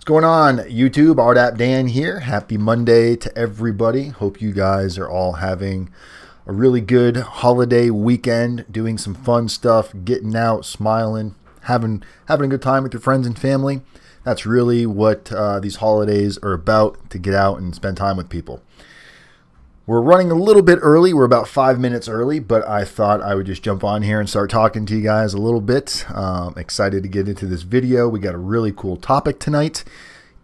What's going on, YouTube? RDAPdan here. Happy Monday to everybody. Hope you guys are all having a really good holiday weekend, doing some fun stuff, getting out, smiling, having a good time with your friends and family. That's really what these holidays are about, to get out and spend time with people. We're running a little bit early. We're about 5 minutes early, but I thought I would just jump on here and start talking to you guys a little bit. Excited to get into this video. We got a really cool topic tonight.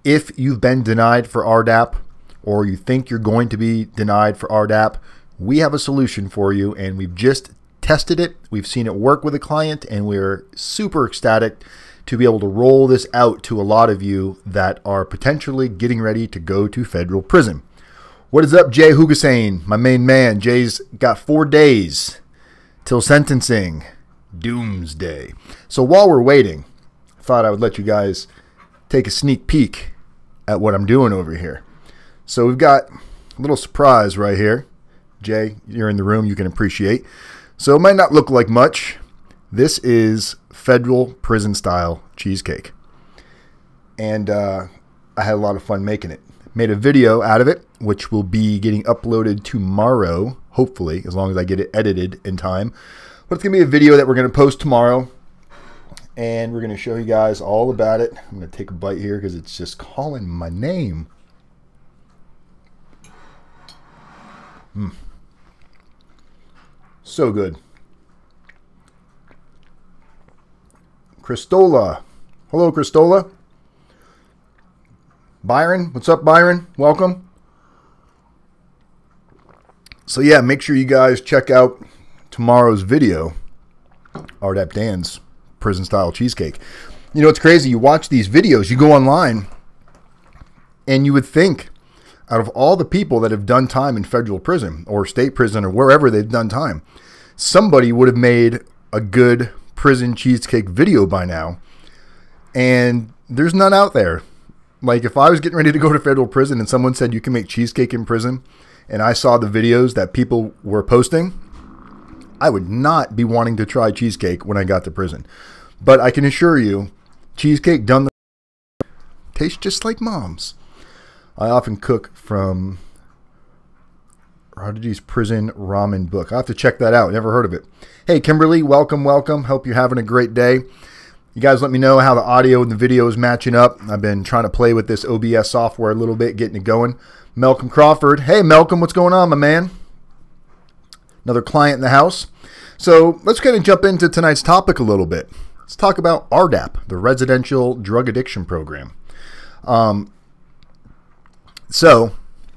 If you've been denied for RDAP, or you think you're going to be denied for RDAP, we have a solution for you, and we've just tested it. We've seen it work with a client, and we're super ecstatic to be able to roll this out to a lot of you that are potentially getting ready to go to federal prison. What is up, Jay Hugasane, my main man? Jay's got 4 days till sentencing, doomsday. So while we're waiting, I thought I would let you guys take a sneak peek at what I'm doing over here. So we've got a little surprise right here. Jay, you're in the room, you can appreciate. So it might not look like much. This is federal prison style cheesecake. And I had a lot of fun making it. Made a video out of it, which will be getting uploaded tomorrow, hopefully, as long as I get it edited in time. But it's going to be a video that we're going to post tomorrow, and we're going to show you guys all about it. I'm going to take a bite here because it's just calling my name. So good. Christola. Hello, Christola. Byron, what's up, Byron? Welcome. So yeah, make sure you guys check out tomorrow's video, RDAPdan's prison style cheesecake. You know, it's crazy. You watch these videos, you go online, and you would think out of all the people that have done time in federal prison or state prison or wherever they've done time, somebody would have made a good prison cheesecake video by now, and there's none out there. Like, if I was getting ready to go to federal prison and someone said you can make cheesecake in prison, and I saw the videos that people were posting, I would not be wanting to try cheesecake when I got to prison. But I can assure you, cheesecake done the tastes just like mom's. I often cook from Prodigy's Prison Ramen book. I have to check that out. Never heard of it. Hey, Kimberly, welcome, welcome. Hope you're having a great day. You guys let me know how the audio and the video is matching up. I've been trying to play with this OBS software a little bit, getting it going. Malcolm Crawford. Hey, Malcolm, what's going on, my man? Another client in the house. So let's kind of jump into tonight's topic a little bit. Let's talk about RDAP, the Residential Drug Addiction Program. So,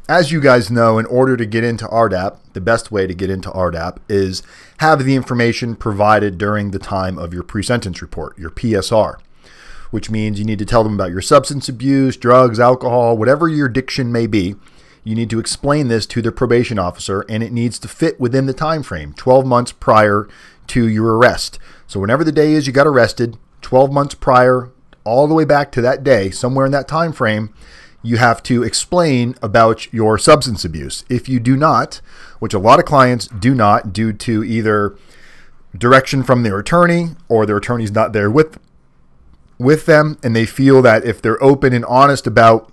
as you guys know, in order to get into RDAP, the best way to get into RDAP is have the information provided during the time of your pre-sentence report, your PSR, which means you need to tell them about your substance abuse, drugs, alcohol, whatever your addiction may be. You need to explain this to the probation officer, and it needs to fit within the time frame, 12 months prior to your arrest. So whenever the day is you got arrested, 12 months prior, all the way back to that day, somewhere in that time frame, you have to explain about your substance abuse. If you do not, which a lot of clients do not due to either direction from their attorney or their attorney's not there with them, and they feel that if they're open and honest about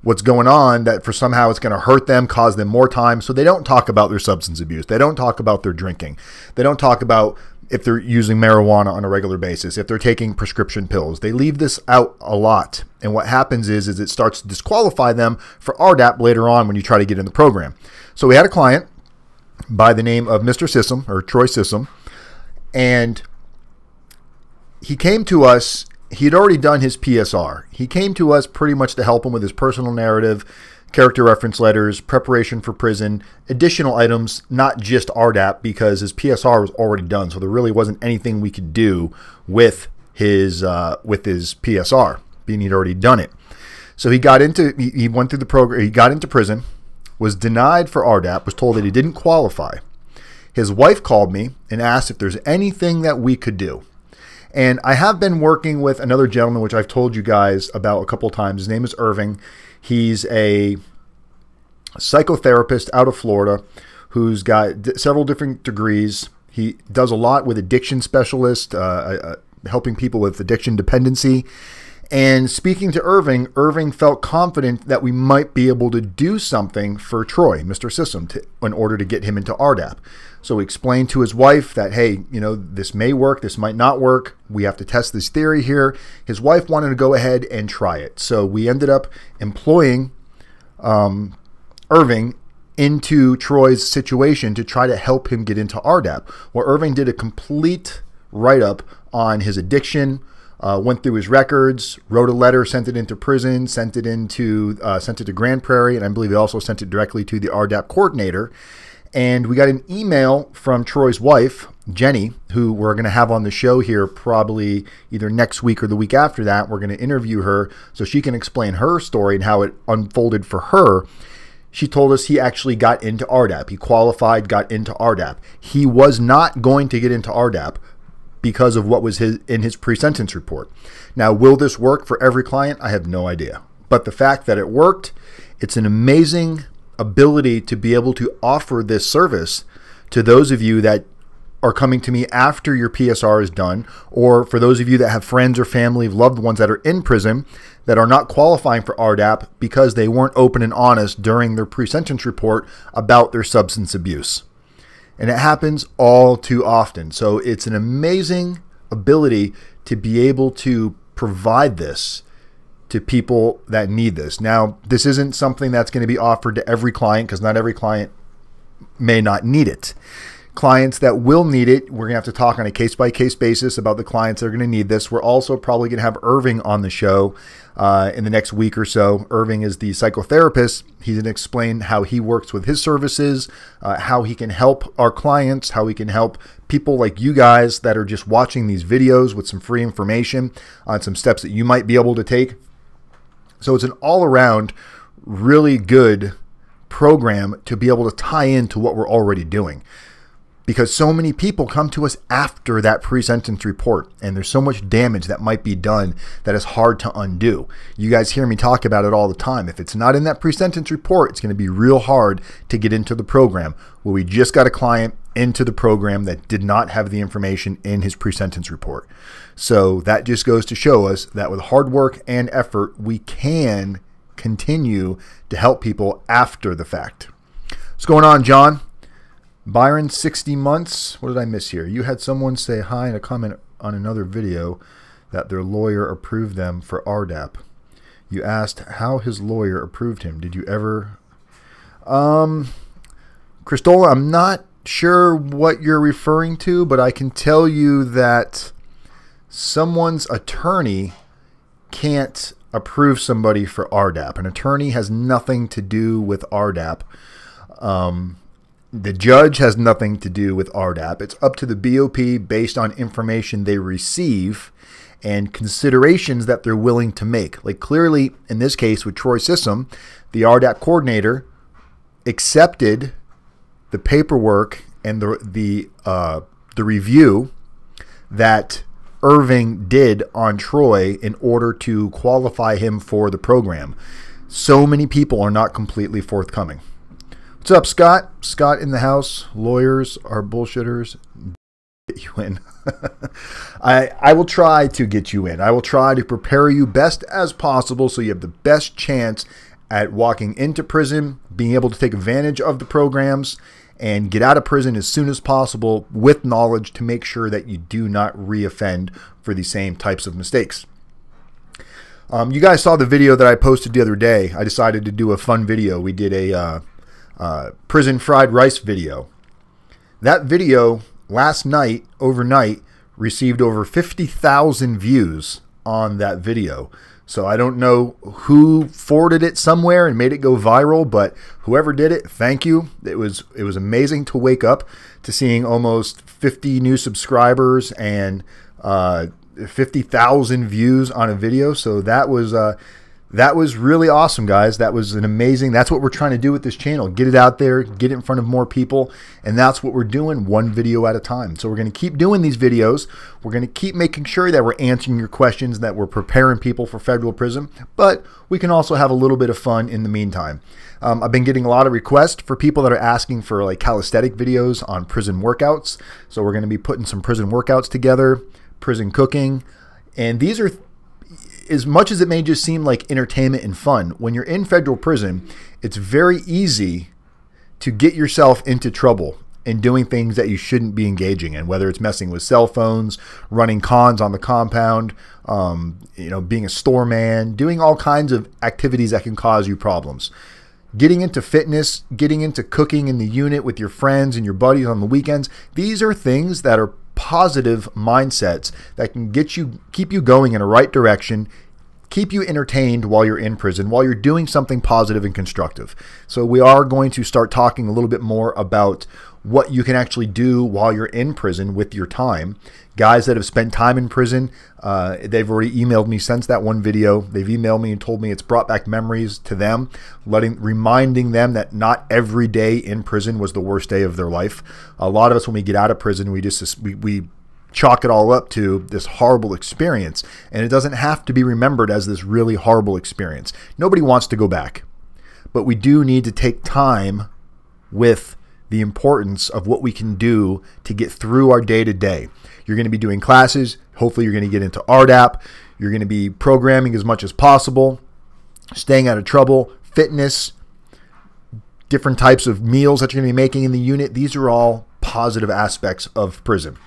what's going on, that for somehow it's going to hurt them, cause them more time. So they don't talk about their substance abuse. They don't talk about their drinking. They don't talk about if they're using marijuana on a regular basis, if they're taking prescription pills. They leave this out a lot. And what happens is it starts to disqualify them for RDAP later on when you try to get in the program. So we had a client by the name of Mr. Sissom, or Troy Sissom, and he came to us. He had already done his PSR. He came to us pretty much to help him with his personal narrative, character reference letters, preparation for prison, additional items, not just RDAP, because his PSR was already done. So there really wasn't anything we could do with his PSR, being he'd already done it. So he went through the program. He got into prison, was denied for RDAP, was told that he didn't qualify. His wife called me and asked if there's anything that we could do. And I have been working with another gentleman, which I've told you guys about a couple of times. His name is Irving. He's a psychotherapist out of Florida who's got several different degrees. He does a lot with addiction specialists, helping people with addiction dependency. And speaking to Irving, Irving felt confident that we might be able to do something for Troy, Mr. System, in order to get him into RDAP. So he explained to his wife that, hey, you know, this may work, this might not work. We have to test this theory here. His wife wanted to go ahead and try it. So we ended up employing Irving into Troy's situation to try to help him get into RDAP. Well, Irving did a complete write-up on his addiction, went through his records, wrote a letter, sent it into prison, sent it to Grand Prairie, and I believe he also sent it directly to the RDAP coordinator. And we got an email from Troy's wife, Jenny, who we're going to have on the show here probably either next week or the week after that. We're going to interview her so she can explain her story and how it unfolded for her. She told us he actually got into RDAP. He qualified, got into RDAP. He was not going to get into RDAP because of what was in his pre-sentence report. Now, will this work for every client? I have no idea. But the fact that it worked, it's an amazing ability to be able to offer this service to those of you that are coming to me after your PSR is done, or for those of you that have friends or family of loved ones that are in prison that are not qualifying for RDAP because they weren't open and honest during their pre-sentence report about their substance abuse. And it happens all too often. So it's an amazing ability to be able to provide this to people that need this. Now, this isn't something that's going to be offered to every client because not every client may not need it. Clients that will need it, we're going to have to talk on a case-by-case basis about the clients that are going to need this. We're also probably going to have Irving on the show in the next week or so. Irving is the psychotherapist. He's going to explain how he works with his services, how he can help our clients, how he can help people like you guys that are just watching these videos with some free information on some steps that you might be able to take. So it's an all-around really good program to be able to tie into what we're already doing. Because so many people come to us after that pre-sentence report, and there's so much damage that might be done that is hard to undo. You guys hear me talk about it all the time. If it's not in that pre-sentence report, it's going to be real hard to get into the program. Well, we just got a client into the program that did not have the information in his pre-sentence report. So that just goes to show us that with hard work and effort, we can continue to help people after the fact. What's going on, John? Byron, 60 months. What did I miss here? You had someone say hi in a comment on another video that their lawyer approved them for RDAP. You asked how his lawyer approved him. Did you ever? Christola, I'm not sure what you're referring to, but I can tell you that someone's attorney can't approve somebody for RDAP. An attorney has nothing to do with RDAP. The judge has nothing to do with RDAP. It's up to the BOP based on information they receive and considerations that they're willing to make. Like clearly, in this case with Troy System, the RDAP coordinator accepted the paperwork and the review that Irving did on Troy in order to qualify him for the program. So many people are not completely forthcoming. What's up, Scott? Scott in the house. Lawyers are bullshitters. Get you in. I will try to get you in. I will try to prepare you best as possible so you have the best chance at walking into prison, being able to take advantage of the programs, and get out of prison as soon as possible with knowledge to make sure that you do not reoffend for the same types of mistakes. You guys saw the video that I posted the other day. I decided to do a fun video. We did a prison fried rice video. That video last night, overnight, received over 50,000 views on that video. So I don't know who forwarded it somewhere and made it go viral, but whoever did it, thank you. It was amazing to wake up to seeing almost 50 new subscribers and 50,000 views on a video. So that was really awesome, guys. That was an amazing, that's what we're trying to do with this channel. Get it out there, get it in front of more people, and that's what we're doing, one video at a time. So we're going to keep doing these videos. We're going to keep making sure that we're answering your questions, that we're preparing people for federal prison, but we can also have a little bit of fun in the meantime. I've been getting a lot of requests for people that are asking for like calisthenic videos on prison workouts. So we're going to be putting some prison workouts together, prison cooking, and these are as much as it may just seem like entertainment and fun, when you're in federal prison, it's very easy to get yourself into trouble and doing things that you shouldn't be engaging in, whether it's messing with cell phones, running cons on the compound, being a store man, doing all kinds of activities that can cause you problems. Getting into fitness, getting into cooking in the unit with your friends and your buddies on the weekends, these are things that are positive mindsets that can keep you going in a right direction, keep you entertained while you're in prison, while you're doing something positive and constructive. So we are going to start talking a little bit more about what you can actually do while you're in prison with your time. Guys that have spent time in prison, they've already emailed me since that one video. They've emailed me and told me it's brought back memories to them, reminding them that not every day in prison was the worst day of their life. A lot of us, when we get out of prison, we chalk it all up to this horrible experience, and it doesn't have to be remembered as this really horrible experience. Nobody wants to go back, but we do need to take time with the importance of what we can do to get through our day-to-day. You're going to be doing classes. Hopefully you're going to get into RDAP. You're going to be programming as much as possible, staying out of trouble, fitness, different types of meals that you're going to be making in the unit. These are all positive aspects of prison.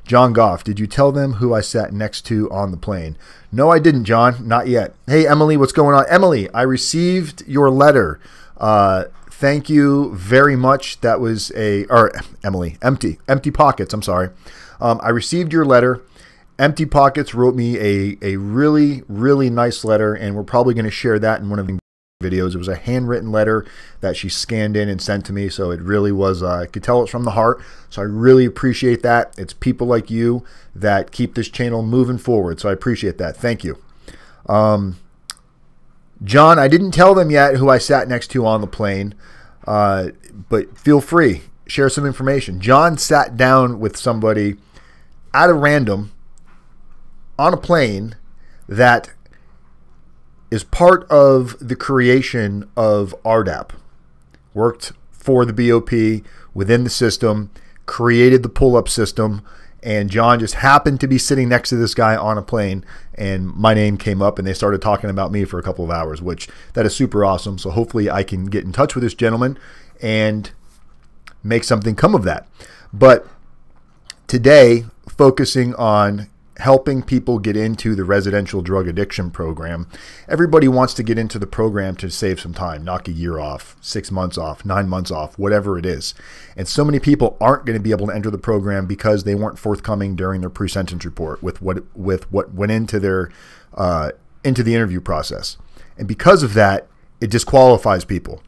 John Goff, did you tell them who I sat next to on the plane? No, I didn't, John. Not yet. Hey, Emily, what's going on? Emily, I received your letter. Thank you very much. That was Emily, Empty Pockets, I'm sorry. I received your letter. Empty Pockets wrote me a really, really nice letter, and we're probably going to share that in one of the videos. It was a handwritten letter that she scanned in and sent to me, so it really was, I could tell it's from the heart, so I really appreciate that. It's people like you that keep this channel moving forward, so I appreciate that. Thank you. John, I didn't tell them yet who I sat next to on the plane, but feel free, share some information. John sat down with somebody at a random on a plane that is part of the creation of RDAP, worked for the BOP within the system, created the pull-up system, and John just happened to be sitting next to this guy on a plane, and my name came up, and they started talking about me for a couple of hours, which that is super awesome. So hopefully I can get in touch with this gentleman and make something come of that. But today, focusing on helping people get into the residential drug addiction program. Everybody wants to get into the program to save some time, knock a year off, 6 months off, 9 months off, whatever it is. And so many people aren't going to be able to enter the program because they weren't forthcoming during their pre-sentence report with what went into their into the interview process. And because of that, it disqualifies people.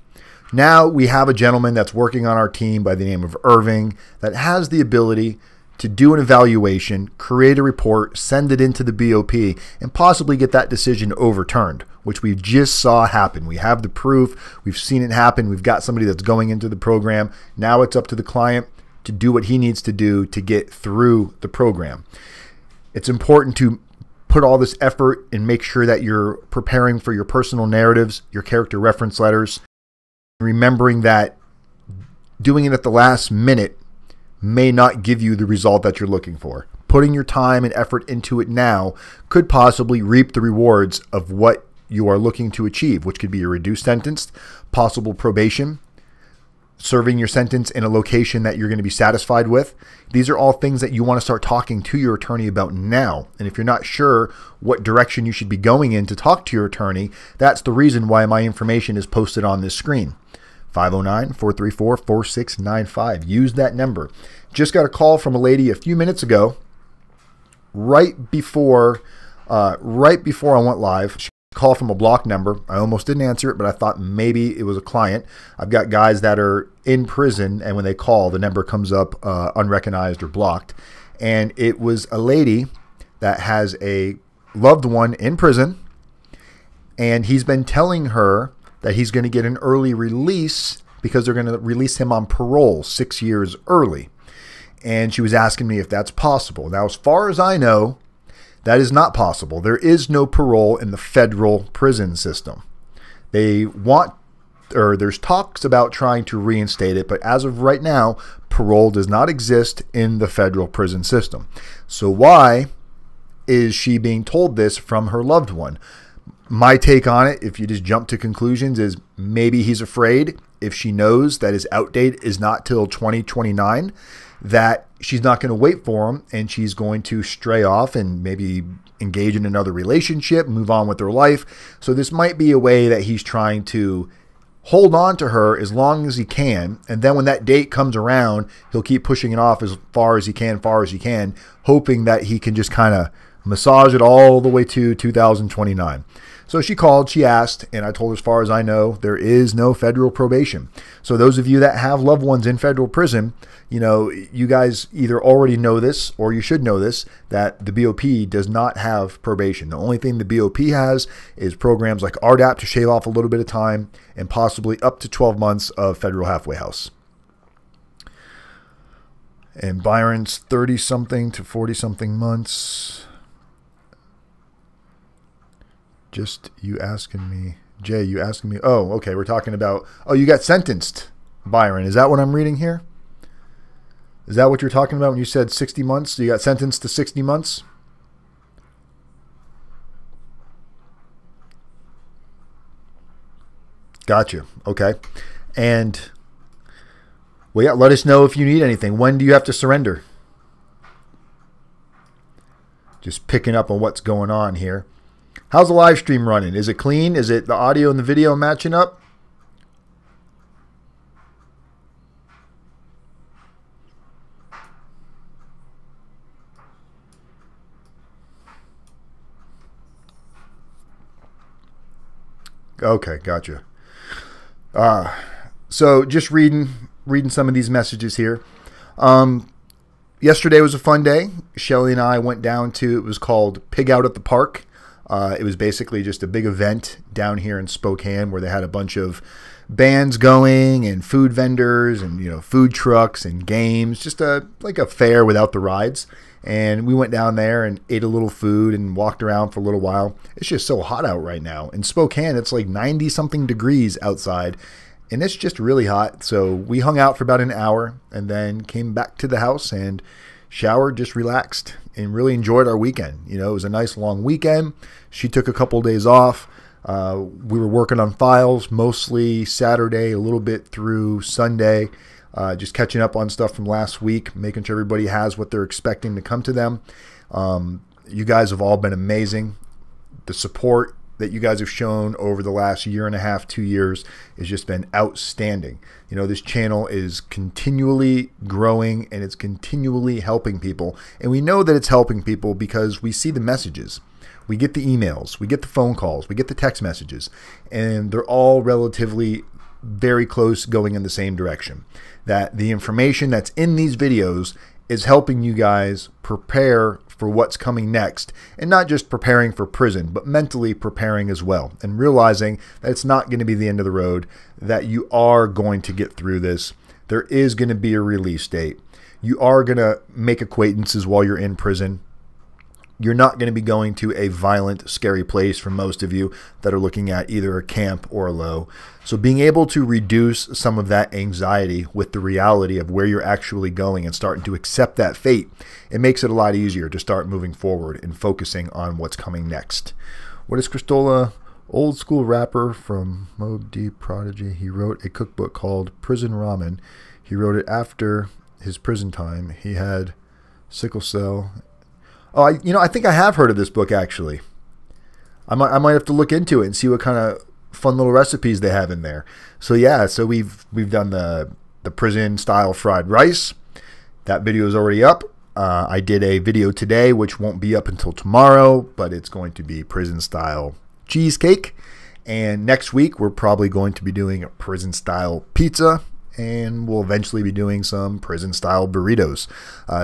Now we have a gentleman that's working on our team by the name of Irving that has the ability to do an evaluation, create a report, send it into the BOP, and possibly get that decision overturned, which we just saw happen. We have the proof. We've seen it happen. We've got somebody that's going into the program. Now it's up to the client to do what he needs to do to get through the program. It's important to put all this effort and make sure that you're preparing for your personal narratives, your character reference letters, remembering that doing it at the last minute may not give you the result that you're looking for. Putting your time and effort into it now could possibly reap the rewards of what you are looking to achieve, which could be a reduced sentence, possible probation, serving your sentence in a location that you're going to be satisfied with. These are all things that you want to start talking to your attorney about now. And if you're not sure what direction you should be going in to talk to your attorney, that's the reason why my information is posted on this screen. 509-434-4695. Use that number. Just got a call from a lady a few minutes ago, right before I went live. She got a call from a blocked number. I almost didn't answer it, but I thought maybe it was a client. I've got guys that are in prison, and when they call, the number comes up unrecognized or blocked. And it was a lady that has a loved one in prison, and he's been telling her that he's going to get an early release because they're going to release him on parole 6 years early. And she was asking me if that's possible. Now, as far as I know, that is not possible. There is no parole in the federal prison system. There's talks about trying to reinstate it, but as of right now, parole does not exist in the federal prison system. So why is she being told this from her loved one? My take on it, if you just jump to conclusions, is maybe he's afraid if she knows that his out date is not till 2029, that she's not going to wait for him and she's going to stray off and maybe engage in another relationship, move on with her life. So this might be a way that he's trying to hold on to her as long as he can. And then when that date comes around, he'll keep pushing it off as far as he can, hoping that he can just kind of massage it all the way to 2029. So she called, she asked, and I told her, as far as I know, there is no federal probation. So those of you that have loved ones in federal prison, you know, you guys either already know this or you should know this, that the BOP does not have probation. The only thing the BOP has is programs like RDAP to shave off a little bit of time and possibly up to 12 months of federal halfway house. And Byron's 30-something to 40-something months. Just you asking me, Jay, you asking me. Oh, okay. We're talking about, oh, you got sentenced, Byron. Is that what I'm reading here? Is that what you're talking about when you said 60 months? So you got sentenced to 60 months? Gotcha. Okay. And, well, yeah, let us know if you need anything. When do you have to surrender? Just picking up on what's going on here. How's the live stream running? Is it clean? Is it the audio and the video matching up? Okay, gotcha. So just reading some of these messages here. Yesterday was a fun day. Shelly and I went down to, it was called Pig Out at the Park. It was basically just a big event down here in Spokane where they had a bunch of bands going and food vendors and, you know, food trucks and games, just like a fair without the rides. And we went down there and ate a little food and walked around for a little while. It's just so hot out right now. In Spokane, it's like 90-something degrees outside, and it's just really hot. So we hung out for about an hour and then came back to the house and showered, just relaxed, and really enjoyed our weekend. You know, it was a nice long weekend. She took a couple of days off. We were working on files mostly Saturday, a little bit through Sunday, just catching up on stuff from last week, making sure everybody has what they're expecting to come to them. You guys have all been amazing. The support that you guys have shown over the last year and a half, 2 years, has just been outstanding. You know, this channel is continually growing and it's continually helping people. And we know that it's helping people because we see the messages. We get the emails, we get the phone calls, we get the text messages, and they're all relatively very close, going in the same direction. That the information that's in these videos is helping you guys prepare for what's coming next, and not just preparing for prison, but mentally preparing as well, and realizing that it's not going to be the end of the road, that you are going to get through this. There is going to be a release date. You are going to make acquaintances while you're in prison. You're not going to be going to a violent, scary place for most of you that are looking at either a camp or a low. So being able to reduce some of that anxiety with the reality of where you're actually going and starting to accept that fate, it makes it a lot easier to start moving forward and focusing on what's coming next. What is Cristola? Old school rapper from Mob Deep Prodigy. He wrote a cookbook called Prison Ramen. He wrote it after his prison time. He had sickle cell. Oh, I think I have heard of this book, actually. I might have to look into it and see what kind of fun little recipes they have in there. So yeah, so we've done the prison style fried rice. That video is already up. I did a video today, which won't be up until tomorrow, but it's going to be prison style cheesecake. And next week, we're probably going to be doing a prison style pizza. And we'll eventually be doing some prison-style burritos.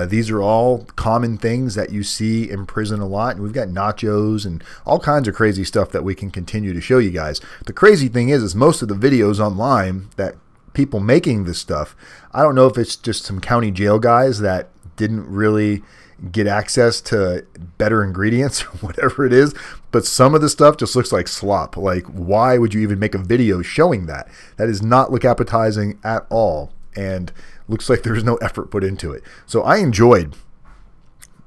These are all common things that you see in prison a lot. And we've got nachos and all kinds of crazy stuff that we can continue to show you guys. The crazy thing is most of the videos online that people making this stuff, I don't know if it's just some county jail guys that didn't really get access to better ingredients or whatever it is, but some of the stuff just looks like slop. Like, why would you even make a video showing that? That does not look appetizing at all, and looks like there's no effort put into it. So I enjoyed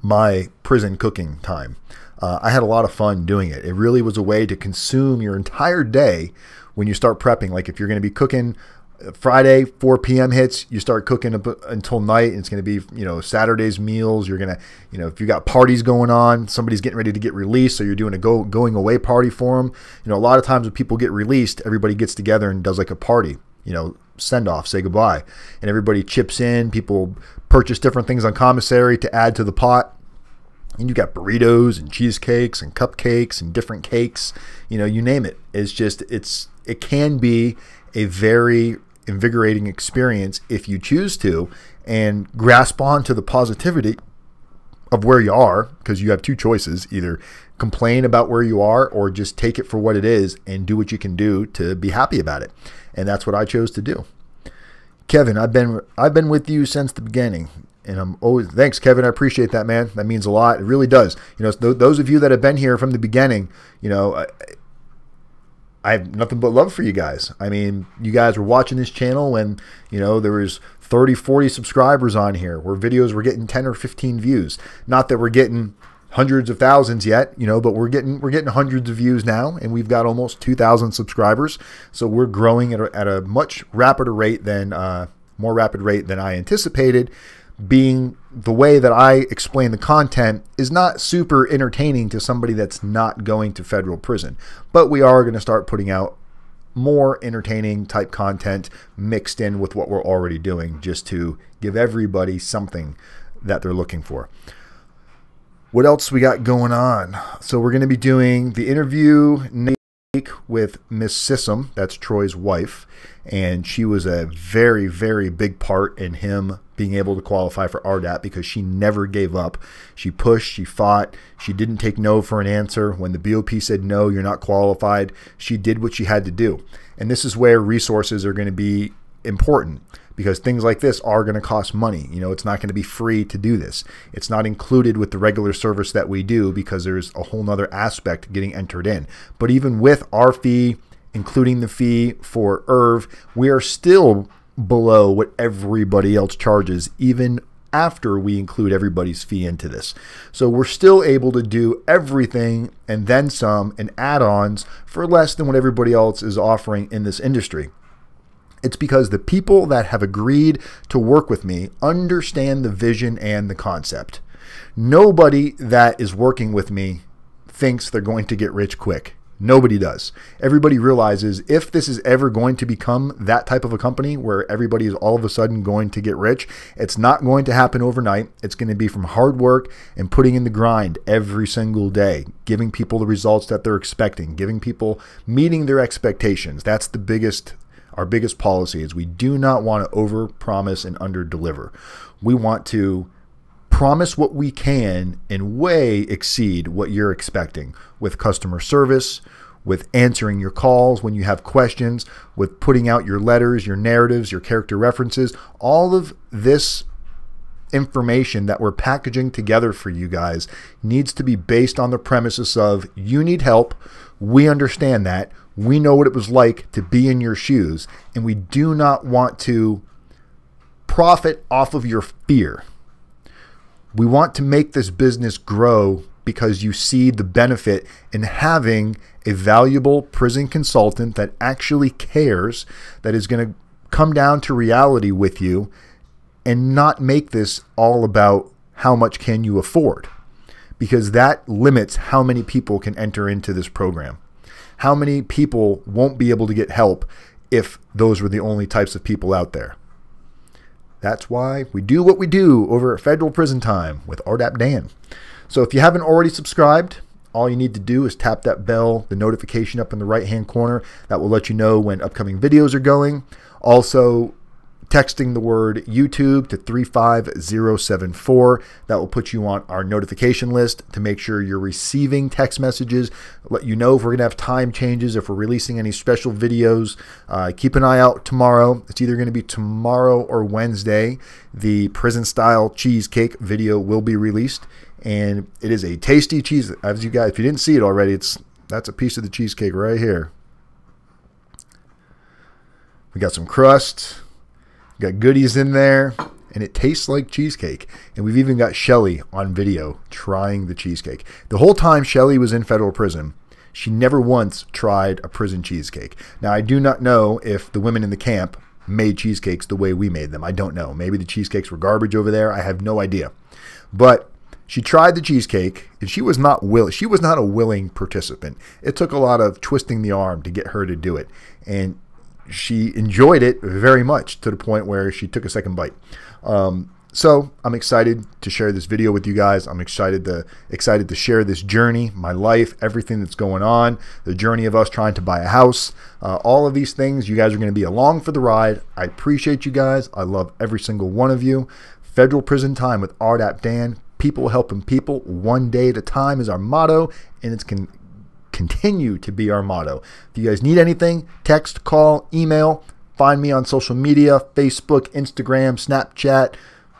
my prison cooking time. I had a lot of fun doing it. It really was a way to consume your entire day when you start prepping. Like if you're going to be cooking Friday, 4 p.m. hits, you start cooking up until night. And it's going to be, Saturday's meals. You're going to, if you got parties going on, somebody's getting ready to get released, so you're doing a going away party for them. A lot of times when people get released, everybody gets together and does like a party, send off, say goodbye, and everybody chips in. People purchase different things on commissary to add to the pot. And you got burritos and cheesecakes and cupcakes and different cakes, you name it. It can be a very invigorating experience if you choose to and grasp on to the positivity of where you are, because you have two choices: either complain about where you are or just take it for what it is and do what you can do to be happy about it. And that's what I chose to do. Kevin, I've been with you since the beginning. And I'm always, thanks, Kevin. I appreciate that, man. That means a lot. It really does. Those of you that have been here from the beginning, I have nothing but love for you guys. I mean, you guys were watching this channel when, there was 30, 40 subscribers on here, where videos were getting 10 or 15 views. Not that we're getting hundreds of thousands yet, but we're getting hundreds of views now, and we've got almost 2,000 subscribers. So we're growing at a much more rapid rate than I anticipated. Being the way that I explain the content is not super entertaining to somebody that's not going to federal prison, but we are going to start putting out more entertaining type content mixed in with what we're already doing, just to give everybody something that they're looking for. What else we got going on? So we're going to be doing the interview with Miss Sissom, that's Troy's wife, and she was a very, very big part in him being able to qualify for RDAP, because she never gave up. She pushed, she fought, she didn't take no for an answer. When the BOP said no, you're not qualified, she did what she had to do. And this is where resources are going to be important, because things like this are going to cost money. It's not going to be free to do this. It's not included with the regular service that we do, because there's a whole nother aspect getting entered in. But even with our fee, including the fee for IRV, we are still below what everybody else charges, even after we include everybody's fee into this. So we're still able to do everything and then some and add-ons for less than what everybody else is offering in this industry. It's because the people that have agreed to work with me understand the vision and the concept. Nobody that is working with me thinks they're going to get rich quick. Nobody does. Everybody realizes if this is ever going to become that type of a company where everybody is all of a sudden going to get rich, it's not going to happen overnight. It's going to be from hard work and putting in the grind every single day, giving people the results that they're expecting, giving people meeting their expectations. That's our biggest policy is we do not want to over-promise and under-deliver. We want to promise what we can and way exceed what you're expecting with customer service, with answering your calls when you have questions, with putting out your letters, your narratives, your character references. All of this information that we're packaging together for you guys needs to be based on the premises of you need help. We understand that. We know what it was like to be in your shoes, and we do not want to profit off of your fear. We want to make this business grow because you see the benefit in having a valuable prison consultant that actually cares, that is going to come down to reality with you and not make this all about how much can you afford, because that limits how many people can enter into this program. How many people won't be able to get help if those were the only types of people out there? That's why we do what we do over at Federal Prison Time with rdapdan. So if you haven't already subscribed, all you need to do is tap that bell, the notification up in the right-hand corner. That will let you know when upcoming videos are going. Also, texting the word YouTube to 35074. That will put you on our notification list to make sure you're receiving text messages, let you know if we're going to have time changes, if we're releasing any special videos. Keep an eye out tomorrow. It's either going to be tomorrow or Wednesday. The prison style cheesecake video will be released, and it is a tasty cheese. As you guys, if you didn't see it already, that's a piece of the cheesecake right here. We got some crust. Got goodies in there, and it tastes like cheesecake. And we've even got Shelly on video trying the cheesecake. The whole time Shelly was in federal prison, she never once tried a prison cheesecake. Now, I do not know if the women in the camp made cheesecakes the way we made them. I don't know. Maybe the cheesecakes were garbage over there. I have no idea. But she tried the cheesecake, and she was not a willing participant. It took a lot of twisting the arm to get her to do it. And she enjoyed it very much, to the point where she took a second bite. So I'm excited to share this video with you guys. I'm excited to share this journey, my life, everything that's going on, the journey of us trying to buy a house, all of these things. You guys are going to be along for the ride. I appreciate you guys. I love every single one of you. Federal prison time with RDAP. People helping people one day at a time is our motto, and it's continue to be our motto. If you guys need anything, text, call, email, find me on social media, Facebook, Instagram, Snapchat,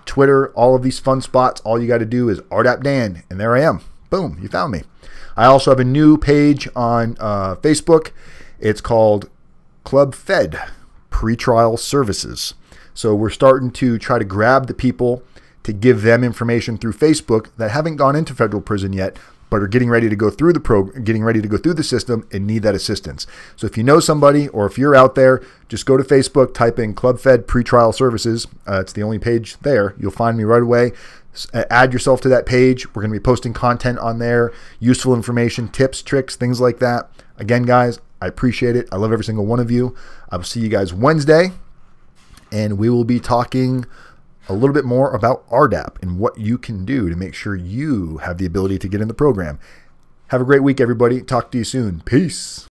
Twitter, all of these fun spots. All you got to do is rdapdan, and there I am. Boom, you found me. I also have a new page on Facebook. It's called Club Fed Pretrial Services. So we're starting to try to grab the people to give them information through Facebook that haven't gone into federal prison yet, but are getting ready to go through the system and need that assistance. So if you know somebody, or if you're out there, just go to Facebook, type in Club Fed Pretrial Services. It's the only page there. You'll find me right away. Add yourself to that page. We're going to be posting content on there, useful information, tips, tricks, things like that. Again, guys, I appreciate it. I love every single one of you. I will see you guys Wednesday, and we will be talking a little bit more about RDAP and what you can do to make sure you have the ability to get in the program. Have a great week, everybody. Talk to you soon. Peace.